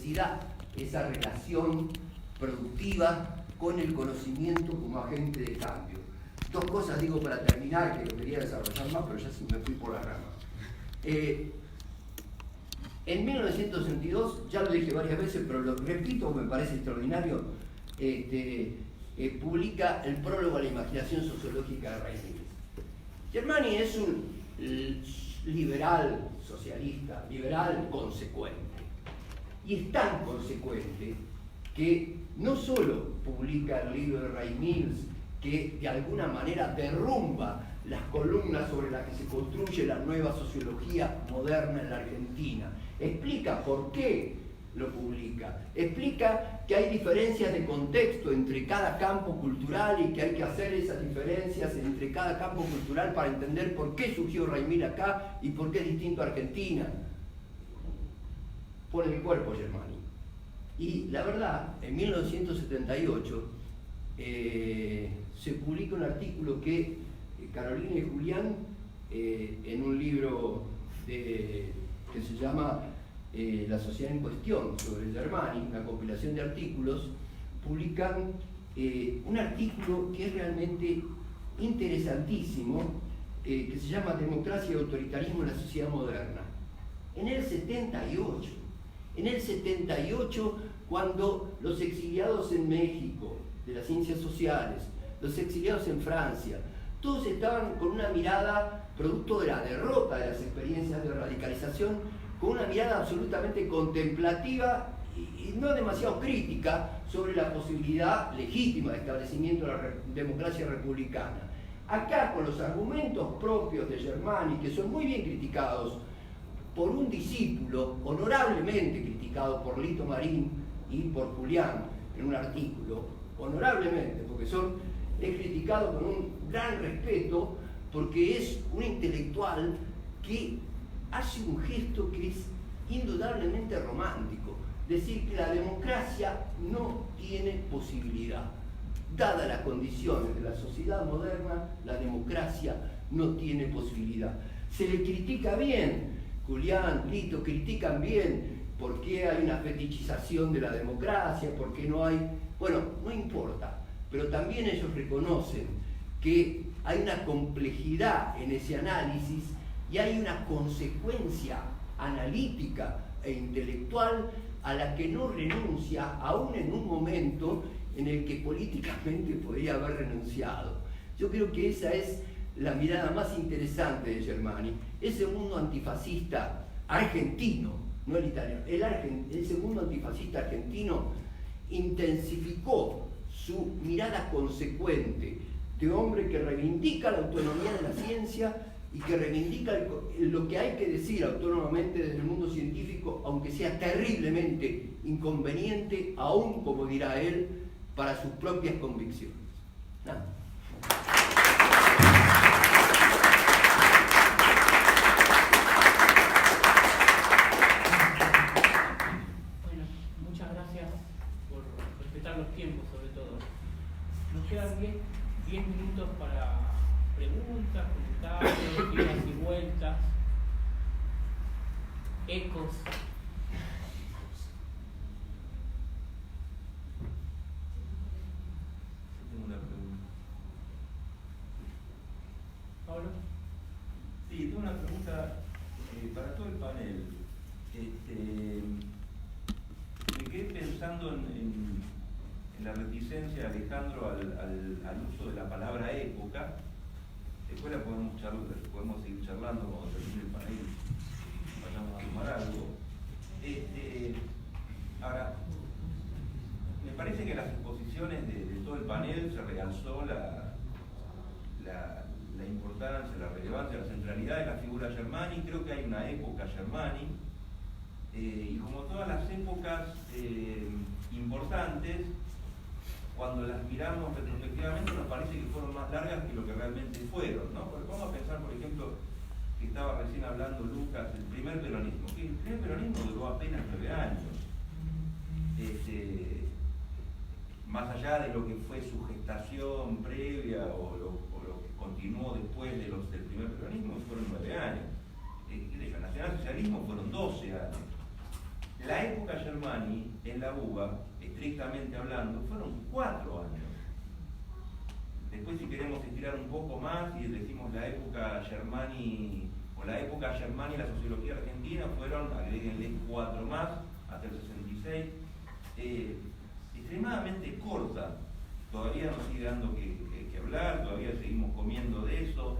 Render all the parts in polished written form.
necesidad, esa relación productiva con el conocimiento como agente de cambio. Dos cosas digo para terminar, que lo quería desarrollar más, pero ya me fui por la rama. En 1962, ya lo dije varias veces, pero lo repito, me parece extraordinario, publica el prólogo a la imaginación sociológica de Ray Mills. Germani es un liberal socialista, liberal consecuente. Y es tan consecuente que no solo publica el libro de Ray Mills, que de alguna manera derrumba las columnas sobre las que se construye la nueva sociología moderna en la Argentina, explica por qué lo publica, explica que hay diferencias de contexto entre cada campo cultural y que hay que hacer esas diferencias entre cada campo cultural para entender por qué surgió Ray Mills acá y por qué es distinto a Argentina. Pone el cuerpo Germani. Y la verdad, en 1978 se publica un artículo que Carolina y Julián, en un libro que se llama La sociedad en cuestión, sobre Germani, una compilación de artículos, publican un artículo que es realmente interesantísimo, que se llama Democracia y autoritarismo en la sociedad moderna. En el 78, cuando los exiliados en México, de las ciencias sociales, los exiliados en Francia, todos estaban con una mirada, producto de la derrota de las experiencias de radicalización, con una mirada absolutamente contemplativa y no demasiado crítica sobre la posibilidad legítima de establecimiento de la democracia republicana. Acá, con los argumentos propios de Germani, que son muy bien criticados por un discípulo, honorablemente criticado por Lito Marín y por Julián en un artículo, honorablemente, porque es criticado con un gran respeto, porque es un intelectual que hace un gesto que es indudablemente romántico, decir que la democracia no tiene posibilidad. Dadas las condiciones de la sociedad moderna, la democracia no tiene posibilidad. Se le critica bien, Julián, Lito critican bien por qué hay una fetichización de la democracia, por qué no hay... Bueno, no importa, pero también ellos reconocen que hay una complejidad en ese análisis y hay una consecuencia analítica e intelectual a la que no renuncia, aún en un momento en el que políticamente podría haber renunciado. Yo creo que esa es la mirada más interesante de Germani. Ese mundo antifascista argentino, no el italiano, ese mundo antifascista argentino intensificó su mirada consecuente de hombre que reivindica la autonomía de la ciencia y que reivindica lo que hay que decir autónomamente desde el mundo científico, aunque sea terriblemente inconveniente, aún, como dirá él, para sus propias convicciones. Nada. Bueno, muchas gracias por respetar los tiempos, sobre todo. Nos quedan 10 minutos para preguntas, comentarios, idas y vueltas, ecos. Tengo una pregunta. ¿Pablo? Sí, tengo una pregunta para todo el panel. Me quedé pensando en la reticencia de Alejandro al uso de la palabra época. Después la podemos seguir charlando cuando termine el panel, vayamos a tomar algo. Ahora, me parece que en las exposiciones de todo el panel se realzó la importancia, la relevancia, la centralidad de la figura Germani. Creo que hay una época Germani, y como todas las épocas importantes, cuando las miramos retrospectivamente nos parece que fueron más largas que lo que realmente fueron, ¿no? Porque vamos a pensar, por ejemplo, que estaba recién hablando Lucas, el primer peronismo. El primer peronismo duró apenas 9 años. Más allá de lo que fue su gestación previa o lo que continuó después del primer peronismo, fueron 9 años. El nacionalsocialismo fueron 12 años. La época Germani en la UBA, estrictamente hablando, fueron 4 años. Después, si queremos estirar un poco más y decimos la época Germani o la época Germani en la sociología argentina, fueron, agréguenle 4 más, hasta el 66, extremadamente corta. Todavía nos sigue dando que hablar, todavía seguimos comiendo de eso.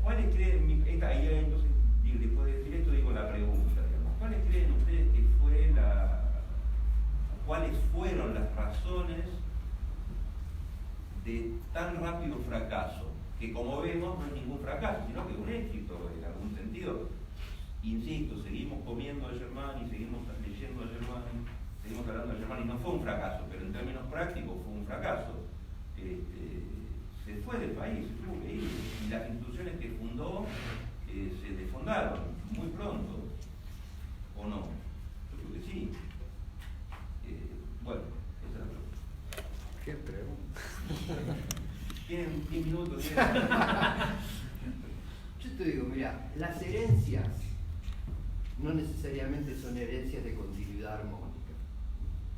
¿Cuáles creen, entonces, después de decir esto, digo la pregunta, digamos, ¿cuáles creen ustedes que cuáles fueron las razones de tan rápido fracaso? Que como vemos no es ningún fracaso, sino que es un éxito en algún sentido. Insisto, seguimos comiendo de Germani, seguimos leyendo de Germani, seguimos hablando de Germani. No fue un fracaso, pero en términos prácticos fue un fracaso. Se fue del país, se tuvo que ir, y las instituciones que fundó se desfondaron muy pronto, ¿o no? Yo creo que sí. Bueno, esa es la pregunta. ¿Qué pregunta? ¿Tienen 10 minutos? Yo te digo, mira, las herencias no necesariamente son herencias de continuidad armónica.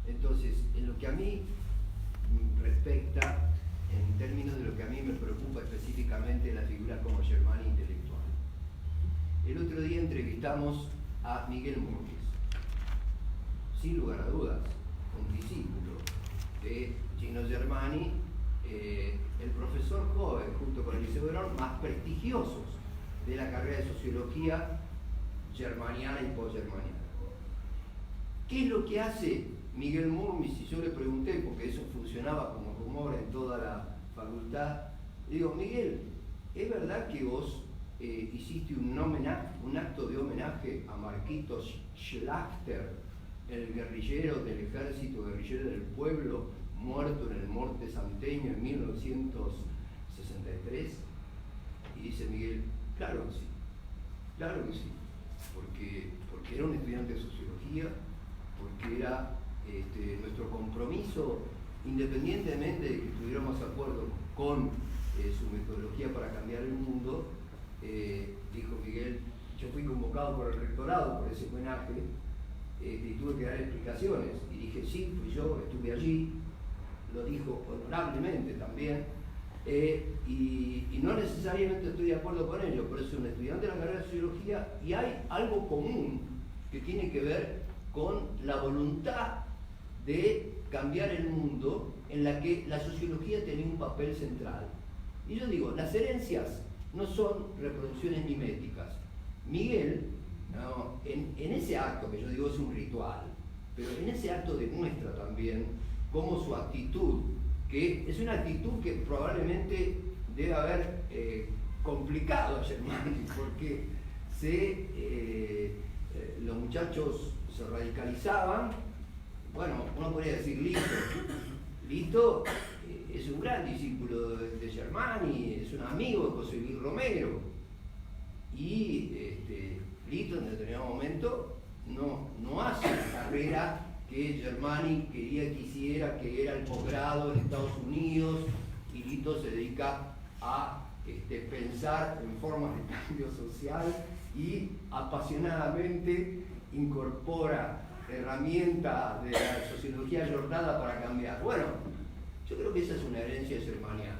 Entonces, en lo que a mí respecta, en términos de lo que a mí me preocupa específicamente, la figura como Germani intelectual. El otro día entrevistamos a Miguel Murmis, sin lugar a dudas, un discípulo de Gino Germani, el profesor joven, junto con Eliseo Verón, más prestigiosos de la carrera de sociología germaniana y postgermaniana. ¿Qué es lo que hace Miguel Murmis? Y yo le pregunté, porque eso funcionaba como rumor en toda la facultad, le digo, Miguel, ¿es verdad que vos hiciste un acto de homenaje a Marquitos Schlachter, el guerrillero del ejército, guerrillero del pueblo, muerto en el Monte Santeño en 1963? Y dice Miguel, claro que sí, porque era un estudiante de sociología, porque era nuestro compromiso, independientemente de que estuviéramos de acuerdo con su metodología para cambiar el mundo, dijo Miguel, yo fui convocado por el rectorado por ese homenaje y tuve que dar explicaciones. Y dije, sí, fui yo, estuve allí, lo dijo honorablemente también, y no necesariamente estoy de acuerdo con ello, pero es un estudiante de la carrera de sociología y hay algo común que tiene que ver con la voluntad de cambiar el mundo en la que la sociología tenía un papel central. Y yo digo, las herencias no son reproducciones miméticas. Miguel, ¿no? en ese acto, que yo digo es un ritual, pero en ese acto demuestra también cómo su actitud, que es una actitud que probablemente debe haber complicado a Germani, porque los muchachos se radicalizaban. Bueno, uno podría decir Lito es un gran discípulo de Germani, es un amigo de José Luis Romero, y Lito en determinado momento no hace la carrera que Germani quería que hiciera, que era el posgrado en Estados Unidos, y Lito se dedica a pensar en formas de cambio social y apasionadamente incorpora herramientas de la sociología jornada para cambiar. Bueno, yo creo que esa es una herencia germaniana.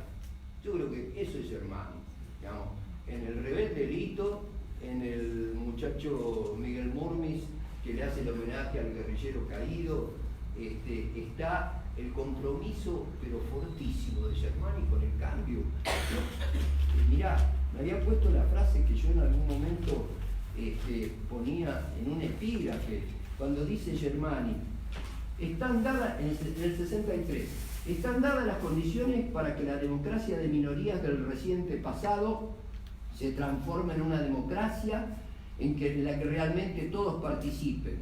Yo creo que eso es Germani. Digamos, en el rebelde Lito, en el muchacho Miguel Murmis, que le hace el homenaje al guerrillero caído, está el compromiso, pero fortísimo, de Germani con el cambio. Mirá, me había puesto la frase que yo en algún momento ponía en un epígrafe, cuando dice Germani, están dadas, en el 63, están dadas las condiciones para que la democracia de minorías del reciente pasado se transforme en una democracia en la que realmente todos participen.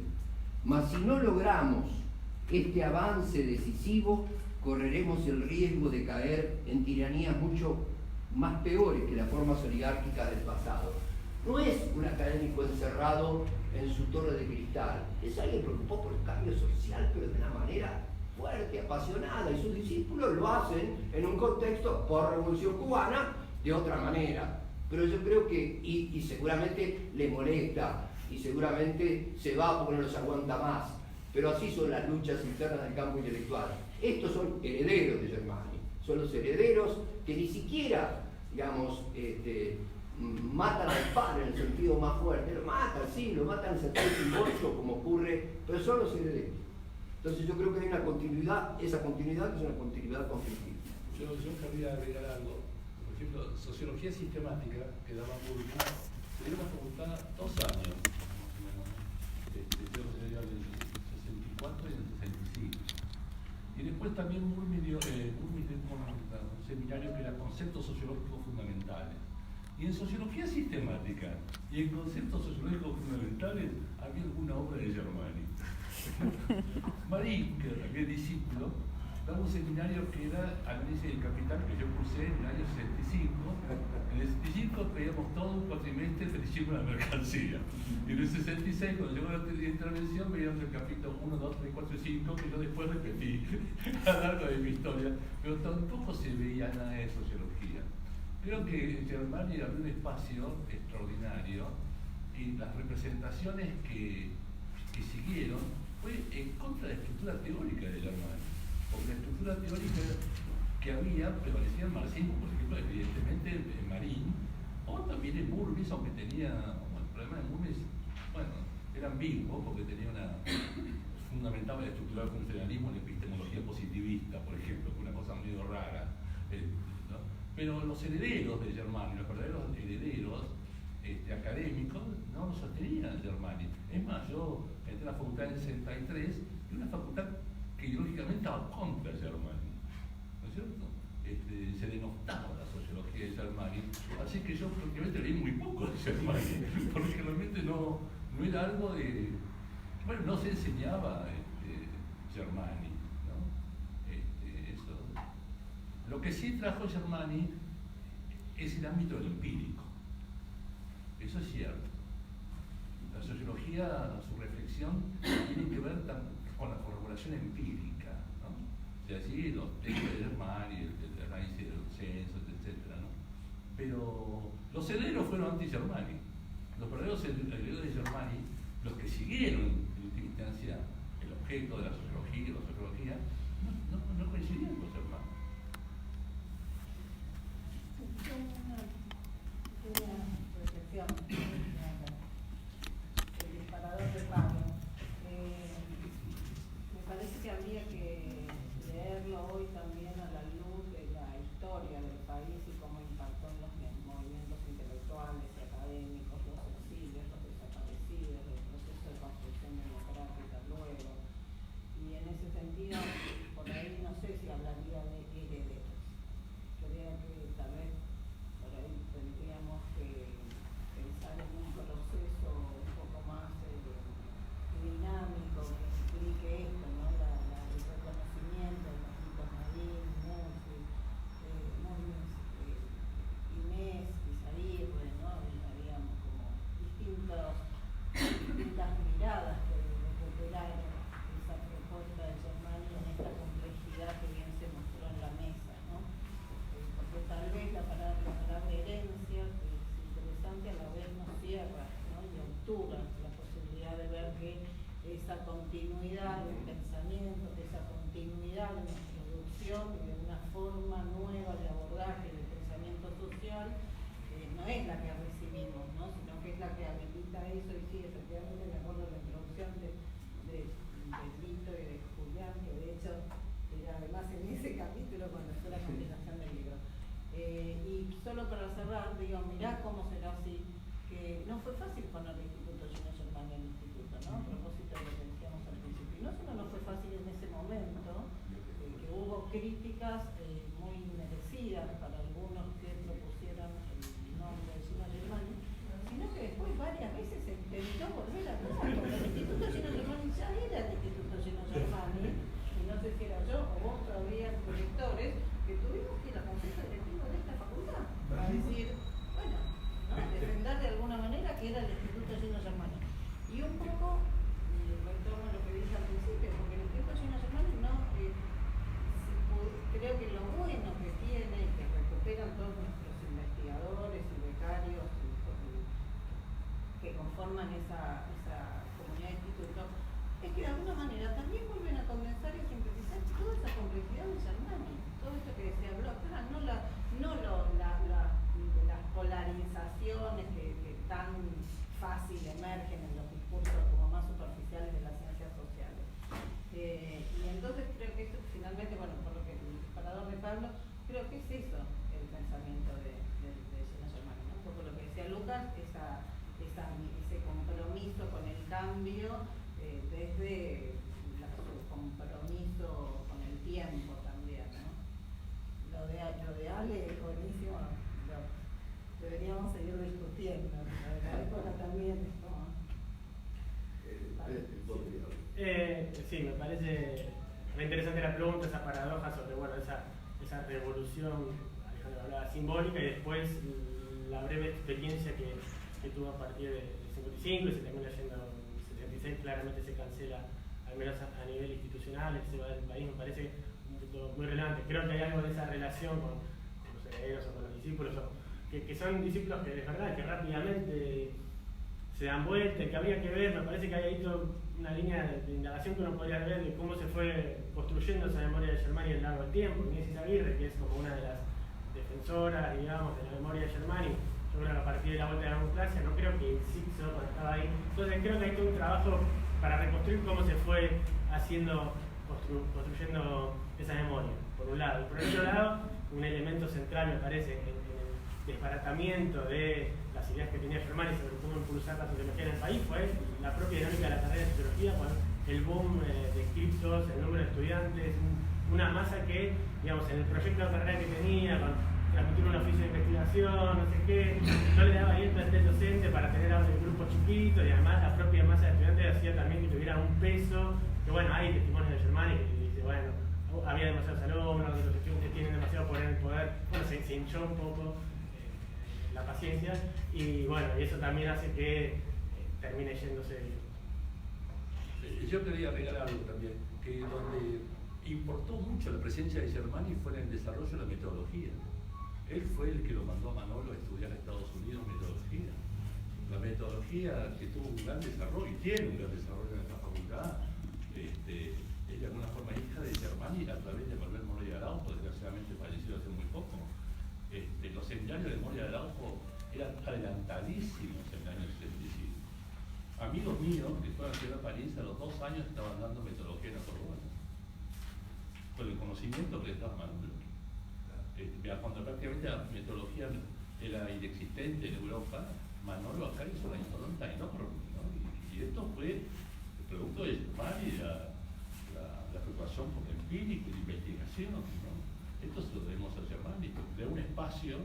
Mas si no logramos este avance decisivo, correremos el riesgo de caer en tiranías mucho más peores que las formas oligárquicas del pasado. No es un académico encerrado en su torre de cristal, es alguien preocupado por el cambio social, pero de una manera fuerte, apasionada, y sus discípulos lo hacen en un contexto post-revolución cubana de otra manera. Pero yo creo que, y seguramente le molesta y seguramente se va porque no los aguanta más. Pero así son las luchas internas del campo intelectual. Estos son herederos de Germani, son los herederos que ni siquiera, digamos, matan al padre en el sentido más fuerte. Lo matan, sí, lo matan en el sentido simbólico como ocurre, pero son los herederos. Entonces yo creo que hay una continuidad, esa continuidad es una continuidad conflictiva. Yo querría agregar algo. Por ejemplo, sociología sistemática, que daba Burmi, se dio en la facultad 2 años, más o menos. Creo que se dio en el 64 y en el 65. Y después también Burmi dio un seminario que era conceptos sociológicos fundamentales. Y en sociología sistemática y en conceptos sociológicos fundamentales había alguna obra de Germani. Marín, que era también discípulo, daba un seminario que era análisis del capital que yo cursé en el año 65. En el 65 veíamos todo un cuatrimestre del ciclo de la mercancía. Y en el 66, cuando llegó la intervención, veíamos el capítulo 1, 2, 3, 4 y 5, que yo después repetí a lo largo de mi historia. Pero tampoco se veía nada de sociología. Creo que Germani abrió un espacio extraordinario y las representaciones que siguieron fue en contra de la estructura teórica de Germani. Porque la estructura teórica que había prevalecía el marxismo, por ejemplo, evidentemente en Marín, o también en Burmis, aunque tenía, el problema de Burmis, bueno, era ambiguo porque tenía fundamentaba la estructura del funcionalismo en la epistemología positivista, por ejemplo, que una cosa medio rara. ¿No? Pero los herederos de Germani, los verdaderos herederos académicos, no los sostenían Germani. Es más, yo entré a la facultad en el 63 y una facultad que ideológicamente estaba contra Germani, ¿no es cierto? Se denostaba la sociología de Germani, así que yo prácticamente leí muy poco de Germani, porque realmente no era algo de... Bueno, no se enseñaba Germani, ¿no? Eso. Lo que sí trajo Germani es el ámbito del empírico. Eso es cierto. La sociología, su reflexión, tiene que ver con la corroboración empírica, ¿no? O sea, sí, los textos de Germani, el análisis de los censos, etc., ¿no? Pero los herederos fueron anti-Germani. Los verdaderos herederos de Germani, los que siguieron en última instancia el objeto de la sociología, no coincidían con Germani. El disparador de Pablo. Me parece que habría que leerlo hoy también a la luz de la historia del país y cómo impactó en los movimientos intelectuales y académicos, los exilios, los desaparecidos, el proceso de construcción democrática luego. Y en ese sentido, por ahí no sé si hablaría de herederos. Creo que tal vez por ahí tendríamos que pensar en un proceso un poco más dinámico que implique esto, ¿no? El reconocimiento de los mitos Marín, Inés, Pizarirre, ¿no? Habíamos como distintas miradas que recuperaron esa propuesta de Germani en esta complejidad que bien se mostró en la mesa, ¿no? Porque tal vez la palabra herencia es interesante, a la vez nos cierra, ¿no? Y obtura la posibilidad de ver que esa continuidad del pensamiento, esa continuidad de la producción y de una forma nueva de abordaje del pensamiento social no es la que recibimos, ¿no? Sino que es la que habilita eso. Y sí, efectivamente me acuerdo de la introducción de Lito y de Julián, que de hecho era además en ese capítulo cuando fue la conversación del libro. Y solo para cerrar, digo, mirá cómo será así, que no fue fácil poner el Instituto Gino Germani en el instituto, ¿no? A propósito de lo que decíamos al principio. Y no solo no fue fácil en ese momento, que hubo críticas muy merecidas para algunos que propusieron el nombre de Gino Germani, sino que después varias veces se intentó volver a hablar, porque el Instituto Gino Germani ya era el Instituto Gino Germani, y no sé si era yo o vos todavía directores, que tuvimos que ir al consejo directivo de esta facultad para decir, bueno, ¿no? Defender de alguna manera que era el Instituto Gino Germani. Y un poco, retorno a lo que dije al principio, porque el Instituto Gino Germani no, creo que lo cambio desde su compromiso con el tiempo también, ¿no? Lo de Ale es buenísimo, deberíamos seguir discutiendo, lo de la época también es como... Sí, me parece muy interesante la pregunta, esa paradoja sobre esa revolución, Alejandro hablaba, simbólica, y después la breve experiencia que tuvo a partir del 55 y se termina yendo en el 76, claramente se cancela, al menos a nivel institucional, se va del país, me parece un punto muy relevante. Creo que hay algo de esa relación con los herederos o con los discípulos, que son discípulos que de verdad que rápidamente se dan vuelta, que habría que ver, me parece que hay ahí toda una línea de indagación que uno podría ver de cómo se fue construyendo esa memoria de Germani a lo largo del tiempo. Inés Izaguirre, que es como una de las defensoras, digamos, de la memoria de Germani, yo creo que a partir de la vuelta de la democracia, no creo que Sixo cuando estaba ahí. Entonces creo que hay todo un trabajo para reconstruir cómo se fue haciendo, construyendo esa memoria, por un lado. Y por otro lado, un elemento central, me parece, en el desbaratamiento de las ideas que tenía Germani sobre cómo impulsar la sociología en el país fue la propia dinámica de la carrera de sociología, con el boom de inscriptos, el número de estudiantes, una masa que, digamos, en el proyecto de carrera que tenía, con transmitir un oficio de investigación, no sé qué, no le daba ahí el plantel docente para tener grupos chiquitos, y además la propia masa de estudiantes hacía también que tuviera un peso, que bueno, hay testimonios de Germani que dice, bueno, había demasiados alumnos, los estudiantes tienen demasiado poder en el poder, bueno, se hinchó un poco la paciencia, y bueno, y eso también hace que termine yéndose. Yo quería agregar algo también, que donde importó mucho la presencia de Germani fue en el desarrollo de la metodología. Él fue el que lo mandó a Manolo a estudiar a Estados Unidos metodología. La metodología que tuvo un gran desarrollo, y tiene un gran desarrollo en esta facultad, es de alguna forma hija de Germani a través de Manuel Moria de Araujo, desgraciadamente fallecido hace muy poco. Los seminarios de Moria de Araujo eran adelantadísimos en el año 75. Amigos míos que fueron a estudiar a París a los 2 años estaban dando metodología en la Sorbona, con el conocimiento que les daba Manuel. Cuando prácticamente la metodología era inexistente en Europa, Manolo acá hizo una impronta enorme, ¿no? Y esto fue el producto de Germani y la preocupación por el empírico y la investigación, ¿no? Esto se lo debemos a Germani, de un espacio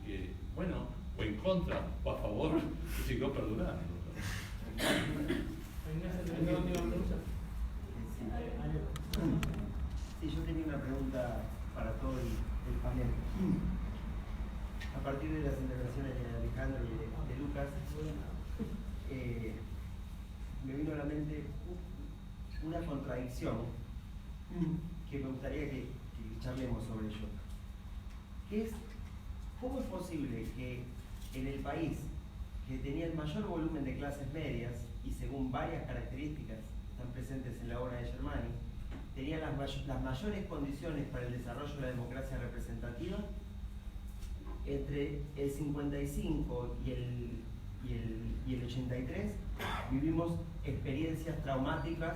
que, bueno, o en contra o a favor, siguió perdurando, ¿no? Sí, yo tenía una pregunta para todo el panel. A partir de las intervenciones de Alejandro y de Lucas, me vino a la mente una contradicción que me gustaría que charlemos sobre ello. Que es, ¿cómo es posible que en el país que tenía el mayor volumen de clases medias y según varias características que están presentes en la obra de Germani, tenía las mayores condiciones para el desarrollo de la democracia representativa, entre el 55 y el 83 vivimos experiencias traumáticas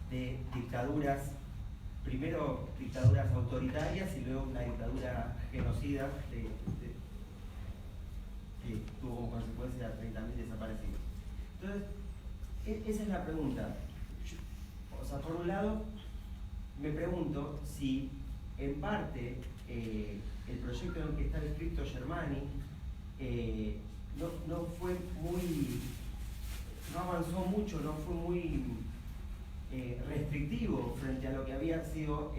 de dictaduras, primero dictaduras autoritarias y luego una dictadura genocida que tuvo como consecuencia 30.000 desaparecidos. Entonces, esa es la pregunta. O sea, por un lado, me pregunto si en parte el proyecto en el que está descrito Germani no fue muy, no avanzó mucho, no fue muy restrictivo frente a lo que había sido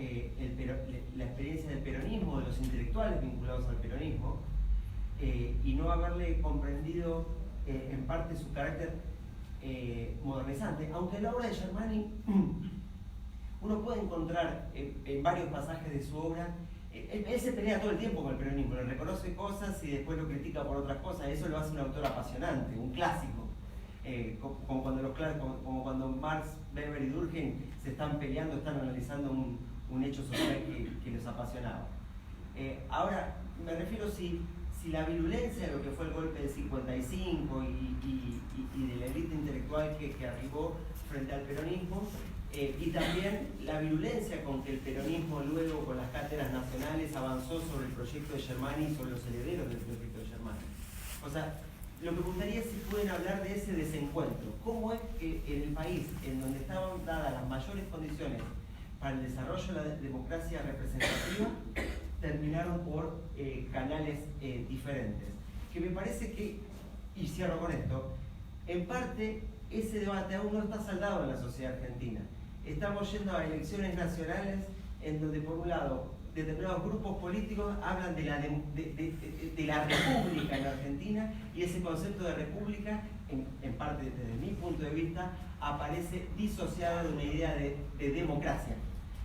la experiencia del peronismo, de los intelectuales vinculados al peronismo, y no haberle comprendido en parte su carácter modernizante, aunque en la obra de Germani uno puede encontrar en varios pasajes de su obra, él se pelea todo el tiempo con el peronismo, le reconoce cosas y después lo critica por otras cosas, eso lo hace un autor apasionante, un clásico, como cuando Marx, Weber y Durkheim se están peleando, están analizando un hecho social que les apasionaba. Ahora, me refiero si la virulencia de lo que fue el golpe del 55 y de la élite intelectual que arribó frente al peronismo, y también la virulencia con que el peronismo luego con las cátedras nacionales avanzó sobre el proyecto de Germani y sobre los herederos del proyecto de Germani. O sea, lo que me gustaría es si pueden hablar de ese desencuentro. ¿Cómo es que en el país en donde estaban dadas las mayores condiciones para el desarrollo de la democracia representativa, terminaron por canales diferentes? Que me parece que, y cierro con esto, en parte ese debate aún no está saldado en la sociedad argentina. Estamos yendo a elecciones nacionales en donde, por un lado, determinados grupos políticos hablan de la república en Argentina, y ese concepto de república, en parte desde mi punto de vista, aparece disociado de una idea de democracia,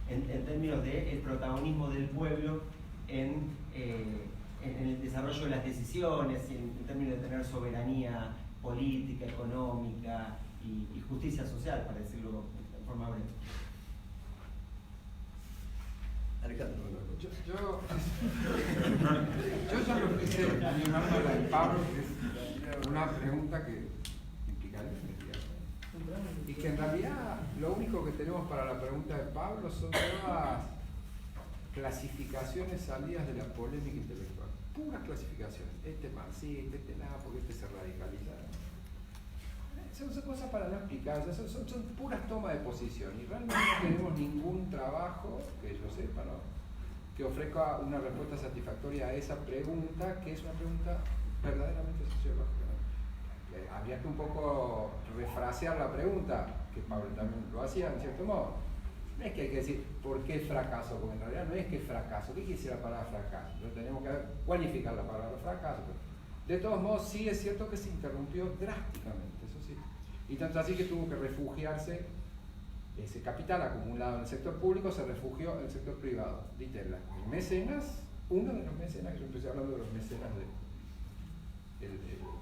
en términos del protagonismo del pueblo en el desarrollo de las decisiones y en términos de tener soberanía política, económica y justicia social, para decirlo de forma breve. Alejandro, yo ya lo quise animando a la de Pablo, que es una pregunta que implicaría investigación. Y que en realidad lo único que tenemos para la pregunta de Pablo son todas clasificaciones salidas de la polémica intelectual. Puras clasificaciones. Este marxista, este nada, porque este se radicaliza. Son cosas para no explicar, son puras tomas de posición, y realmente no tenemos ningún trabajo, que yo sepa, ¿no?, que ofrezca una respuesta satisfactoria a esa pregunta, que es una pregunta verdaderamente sociológica, ¿no? Habría que un poco refrasear la pregunta, que Pablo también lo hacía en cierto modo. No es que hay que decir por qué fracaso, porque en realidad no es que fracaso. ¿Qué quiere decir la palabra fracaso? No tenemos que cualificar la palabra fracaso, pero de todos modos sí es cierto que se interrumpió drásticamente, eso sí. Y tanto así que tuvo que refugiarse, ese capital acumulado en el sector público se refugió en el sector privado. Ditela, el mecenas, uno de los mecenas, yo empecé hablando de los mecenas,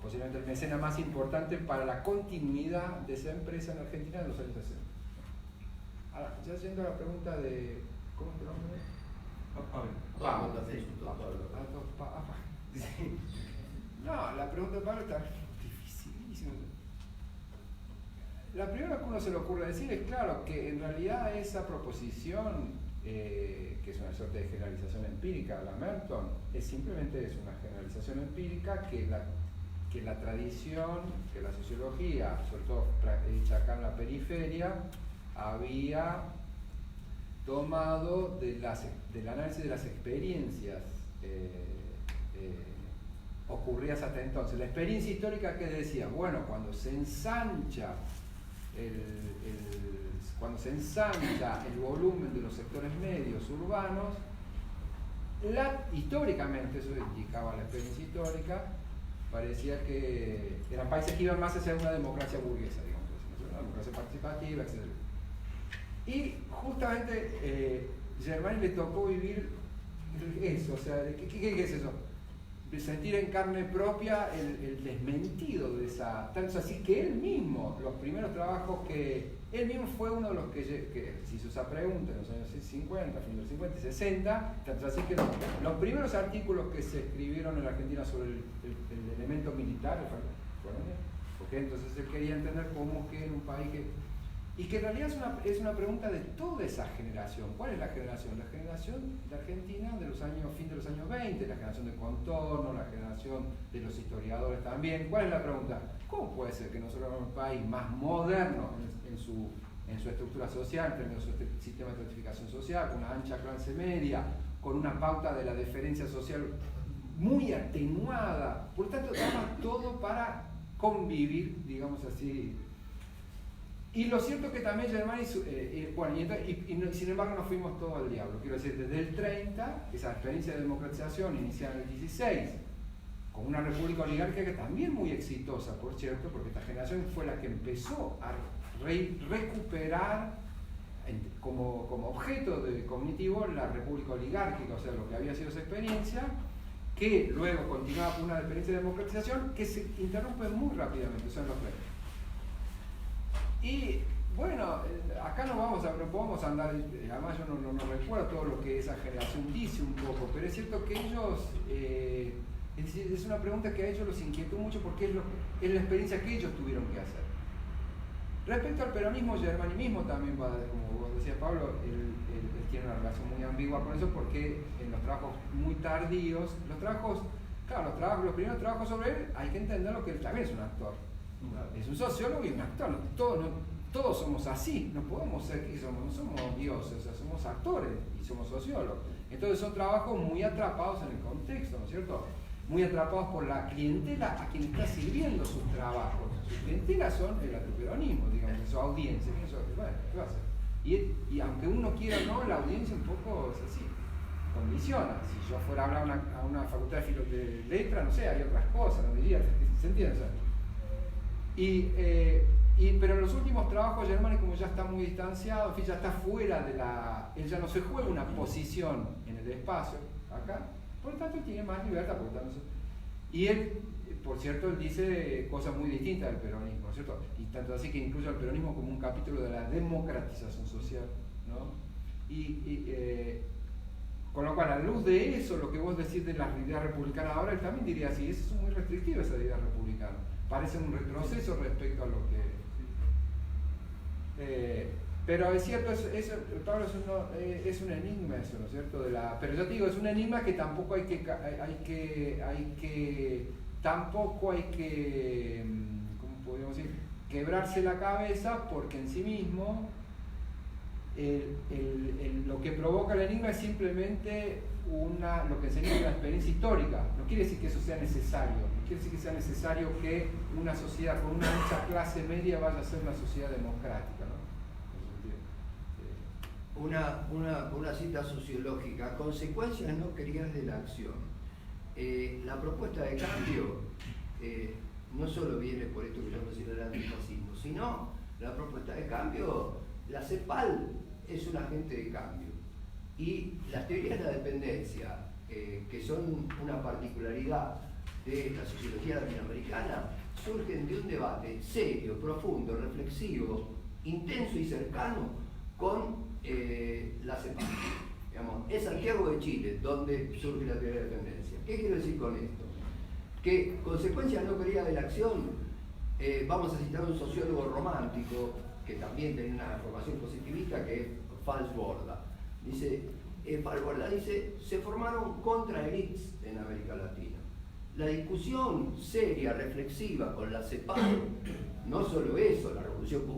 posiblemente el mecenas más importante para la continuidad de esa empresa en Argentina de los años 60. Ahora, ya yendo a la pregunta de, ¿cómo es tu nombre? Pablo. No, la pregunta de Pablo está dificilísima. La primera que uno se le ocurre decir es, claro, que en realidad esa proposición, que es una suerte de generalización empírica, la Merton, simplemente es una generalización empírica que la tradición, que la sociología, sobre todo hecha acá en la periferia, había tomado del análisis de las experiencias ocurridas hasta entonces. La experiencia histórica que decía, bueno, cuando se ensancha el volumen de los sectores medios urbanos, históricamente, eso indicaba la experiencia histórica, parecía que eran países que iban más hacia una democracia burguesa, digamos, una democracia participativa, etc. Y justamente Germán le tocó vivir eso, o sea, ¿qué es eso? De sentir en carne propia el desmentido de esa, tanto así que él mismo, los primeros trabajos que él mismo fue uno de los que se hizo esa pregunta en los años 50, fin de los 50 y 60, tanto así que los primeros artículos que se escribieron en la Argentina sobre el elemento militar fueron porque entonces él quería entender cómo que en un país y que en realidad es una pregunta de toda esa generación. ¿Cuál es la generación? La generación de Argentina de los años, fin de los años 20, la generación de Contorno, la generación de los historiadores también. ¿Cuál es la pregunta? ¿Cómo puede ser que nosotros somos un país más moderno en su estructura social, en términos de su sistema de estratificación social, con una ancha clase media, con una pauta de la deferencia social muy atenuada? Por lo tanto, daba todo para convivir, digamos así. Y lo cierto es que también Germán sin embargo nos fuimos todos al diablo. Quiero decir, desde el 30, esa experiencia de democratización iniciada en el 16, con una república oligárquica también muy exitosa, por cierto, porque esta generación fue la que empezó a recuperar como objeto cognitivo la república oligárquica, o sea, lo que había sido esa experiencia, que luego continuaba con una experiencia de democratización que se interrumpe muy rápidamente, o sea, en los 30. Y bueno, acá no podemos andar, además yo no recuerdo todo lo que esa generación dice un poco, pero es cierto que ellos, es una pregunta que a ellos los inquietó mucho porque es la experiencia que ellos tuvieron que hacer. Respecto al peronismo, Germán mismo también, como vos decías Pablo, él tiene una relación muy ambigua con eso porque en los trabajos muy tardíos, los trabajos Claro, los primeros trabajos sobre él hay que entenderlo que él también es un actor. Es un sociólogo y un actor. Todos somos así, no podemos ser que no somos dioses, o sea, somos actores y somos sociólogos. Entonces son trabajos muy atrapados en el contexto, ¿no es cierto? Muy atrapados por la clientela a quien está sirviendo sus trabajos. Sus clientelas son el antiperonismo, digamos, su audiencia. Bueno, ¿qué va a hacer? Y aunque uno quiera o no, la audiencia un poco es así, condiciona. Si yo fuera a hablar a una facultad de letras, no sé, hay otras cosas, no diría, ¿se entiende? Pero en los últimos trabajos Germani, como ya está muy distanciado, en fin, ya está fuera de la... Él ya no se juega una posición en el espacio, acá, por lo tanto tiene más libertad, por lo tanto, y él, por cierto, él dice cosas muy distintas del peronismo, ¿no es cierto? Y tanto así que incluye al peronismo como un capítulo de la democratización social, ¿no? Con lo cual, a la luz de eso, lo que vos decís de las ideas republicanas ahora, él también diría así, es muy restrictivo esa idea republicana, parece un retroceso respecto a lo que... pero es cierto, Pablo, es un enigma eso, ¿no es cierto? Pero yo te digo, es un enigma que tampoco hay que ¿cómo podríamos decir? Quebrarse la cabeza, porque en sí mismo lo que provoca el enigma es simplemente lo que enseña la experiencia histórica. No quiere decir que eso sea necesario, no quiere decir que sea necesario que una sociedad con una ancha clase media vaya a ser una sociedad democrática, ¿no? Una cita sociológica: consecuencias no queridas de la acción. La propuesta de cambio no solo viene por esto que yo mencioné del antifascismo, sino la propuesta de cambio, la CEPAL es un agente de cambio, y las teorías de la dependencia, que son una particularidad de la sociología latinoamericana, surgen de un debate serio, profundo, reflexivo, intenso y cercano con la CEPAL. Digamos, es Santiago de Chile donde surge la teoría de dependencia. ¿Qué quiero decir con esto? Que consecuencias no queridas de la acción, vamos a citar a un sociólogo romántico que también tiene una formación positivista, que es Falsborda. Falsborda dice, se formaron contraelites en América Latina. La discusión seria, reflexiva con la CEPAL, no solo eso, la revolución cubana,